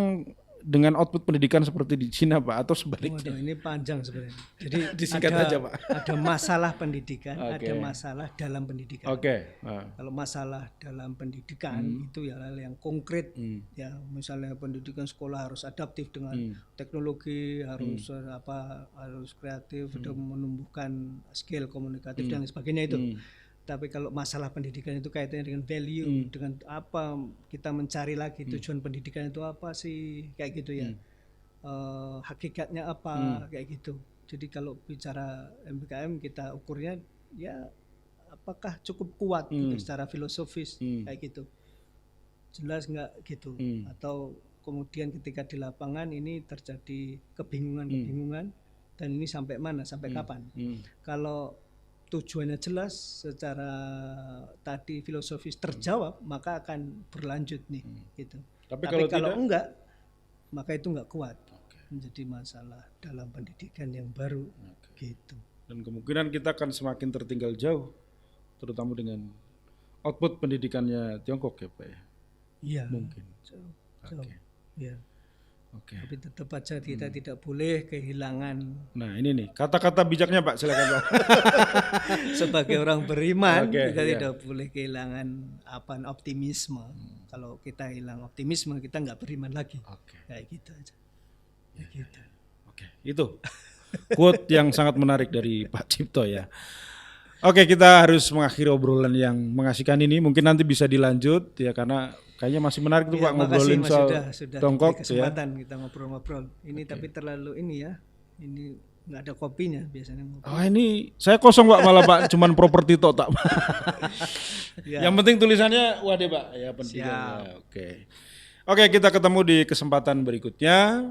dengan output pendidikan seperti di Cina Pak atau sebaliknya? Waduh, ini panjang sebenarnya. Jadi Disingkat aja Pak. Ada masalah pendidikan, ada masalah dalam pendidikan. Oke. Kalau masalah dalam pendidikan itu ya hal yang konkret, ya misalnya pendidikan sekolah harus adaptif dengan teknologi, harus harus kreatif, dan menumbuhkan skill komunikatif dan sebagainya itu. Tapi kalau masalah pendidikan itu kaitannya dengan value, dengan apa kita mencari lagi tujuan pendidikan itu apa sih, kayak gitu ya. hakikatnya apa kayak gitu. Jadi kalau bicara MBKM kita ukurnya ya apakah cukup kuat gitu secara filosofis kayak gitu. Jelas nggak gitu. Atau kemudian ketika di lapangan ini terjadi kebingungan dan ini sampai mana, sampai kapan. Kalau tujuannya jelas secara tadi filosofis terjawab maka akan berlanjut nih gitu. Tapi kalau enggak maka itu enggak kuat. Menjadi masalah dalam pendidikan yang baru gitu. Dan kemungkinan kita akan semakin tertinggal jauh terutama dengan output pendidikannya Tiongkok ya Pak ya. Iya. Mungkin. Jauh. Ya. Oke. Tapi tetap aja kita tidak boleh kehilangan. Nah ini nih kata-kata bijaknya Pak, silakan Pak. Sebagai orang beriman kita iya. tidak boleh kehilangan optimisme. Kalau kita hilang optimisme kita nggak beriman lagi. Kayak gitu aja. Gitu. Oke, itu quote yang sangat menarik dari Pak Cipto ya. Oke, kita harus mengakhiri obrolan yang mengasihkan ini. Mungkin nanti bisa dilanjut ya karena kayaknya masih menarik tuh Pak ngobrolin soal Tiongkok ya. Kesempatan kita ngobrol-ngobrol. Ini tapi terlalu ini ya. Ini nggak ada kopinya biasanya ngobrol. Oh ini saya kosong Pak malah Pak, cuman properti tok tak. Yang penting tulisannya waduh Pak ya pendidikannya. Oke, kita ketemu di kesempatan berikutnya.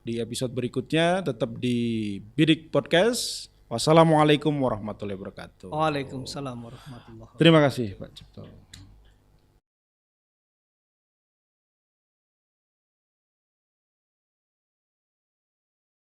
Di episode berikutnya tetap di Bidik Podcast. Wassalamualaikum warahmatullahi wabarakatuh. Waalaikumsalam warahmatullahi wabarakatuh. Terima kasih Pak Cipto.